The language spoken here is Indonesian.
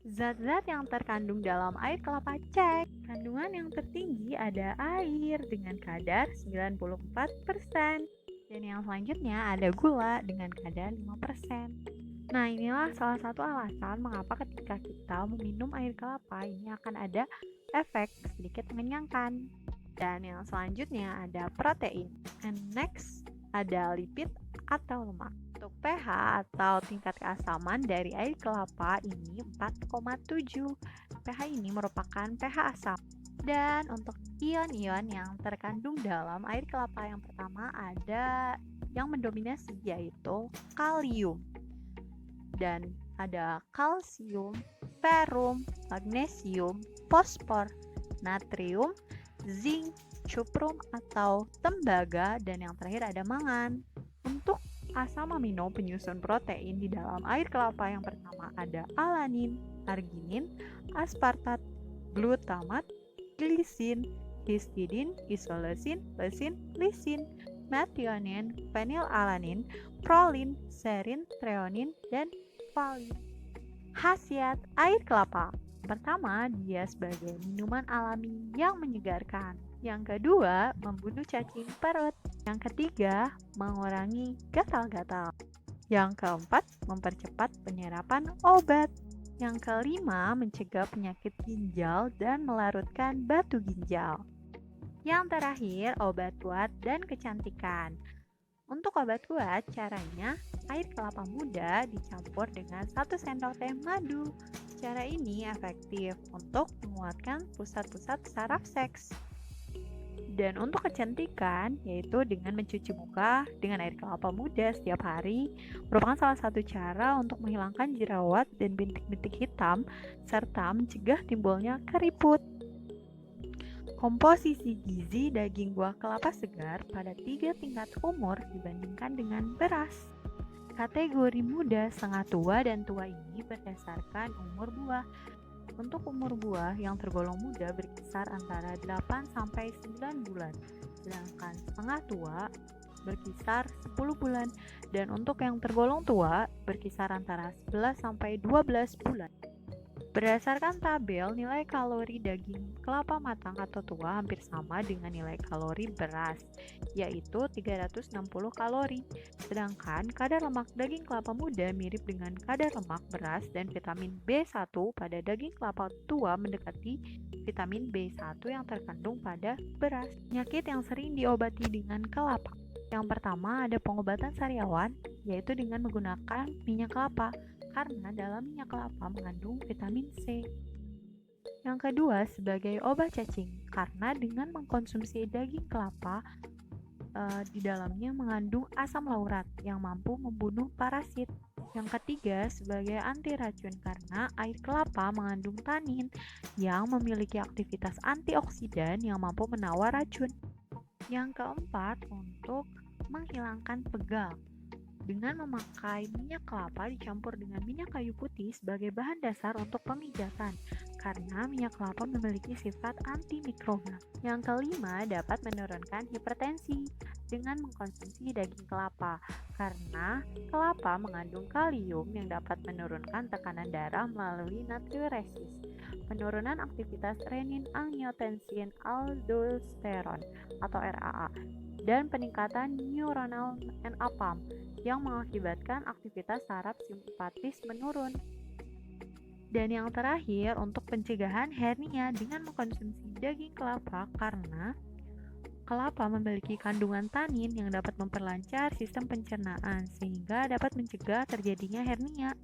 Zat-zat yang terkandung dalam air kelapa cek. Kandungan yang tertinggi ada air dengan kadar 94%. Dan yang selanjutnya ada gula dengan kadar 5%. Nah, inilah salah satu alasan mengapa ketika kita meminum air kelapa ini akan ada efek sedikit mengenyangkan. Dan yang selanjutnya ada protein. And next ada lipid atau lemak. Untuk pH atau tingkat keasaman dari air kelapa ini 4,7. pH ini merupakan pH asam. Dan untuk ion-ion yang terkandung dalam air kelapa yang pertama ada yang mendominasi yaitu kalium. Dan ada kalsium, ferrum, magnesium, fosfor, natrium, zinc, cuprum atau tembaga, dan yang terakhir ada mangan. Untuk asam amino penyusun protein di dalam air kelapa yang pertama ada alanin, arginin, aspartat, glutamat, glisin, histidin, isoleusin, leusin, lisin, methionine, phenylalanin, prolin, serin, treonin, dan valin. Khasiat air kelapa. Pertama, dia sebagai minuman alami yang menyegarkan. Yang kedua, membunuh cacing perut. Yang ketiga, mengurangi gatal-gatal. Yang keempat, mempercepat penyerapan obat. Yang kelima, mencegah penyakit ginjal dan melarutkan batu ginjal. Yang terakhir, obat kuat dan kecantikan. Untuk obat kuat, caranya air kelapa muda dicampur dengan 1 sendok teh madu. Cara ini efektif untuk menguatkan pusat-pusat saraf seks. Dan untuk kecantikan, yaitu dengan mencuci muka dengan air kelapa muda setiap hari, merupakan salah satu cara untuk menghilangkan jerawat dan bintik-bintik hitam, serta mencegah timbulnya keriput. Komposisi gizi daging buah kelapa segar pada 3 tingkat umur dibandingkan dengan beras. Kategori muda, setengah tua, dan tua ini berdasarkan umur buah. Untuk umur buah yang tergolong muda berkisar antara 8-9 bulan, sedangkan setengah tua berkisar 10 bulan, dan untuk yang tergolong tua berkisar antara 11-12 bulan. Berdasarkan tabel, nilai kalori daging kelapa matang atau tua hampir sama dengan nilai kalori beras, yaitu 360 kalori. Sedangkan kadar lemak daging kelapa muda mirip dengan kadar lemak beras, dan vitamin B1 pada daging kelapa tua mendekati vitamin B1 yang terkandung pada beras. Penyakit yang sering diobati dengan kelapa. Yang pertama ada pengobatan sariawan, yaitu dengan menggunakan minyak kelapa, karena dalam minyak kelapa mengandung vitamin C. Yang kedua, sebagai obat cacing, karena dengan mengkonsumsi daging kelapa, di dalamnya mengandung asam laurat yang mampu membunuh parasit. Yang ketiga, sebagai anti racun, karena air kelapa mengandung tanin yang memiliki aktivitas antioksidan yang mampu menawar racun. Yang keempat, untuk menghilangkan pegal, dengan memakai minyak kelapa dicampur dengan minyak kayu putih sebagai bahan dasar untuk pemijatan, karena minyak kelapa memiliki sifat antimikrobal. Yang kelima, dapat menurunkan hipertensi dengan mengkonsumsi daging kelapa, karena kelapa mengandung kalium yang dapat menurunkan tekanan darah melalui natriuresis, penurunan aktivitas renin-angiotensin aldosteron atau RAA, dan peningkatan neuronal NA-PAM yang mengakibatkan aktivitas saraf simpatis menurun. Dan yang terakhir, untuk pencegahan hernia dengan mengkonsumsi daging kelapa, karena kelapa memiliki kandungan tanin yang dapat memperlancar sistem pencernaan sehingga dapat mencegah terjadinya hernia.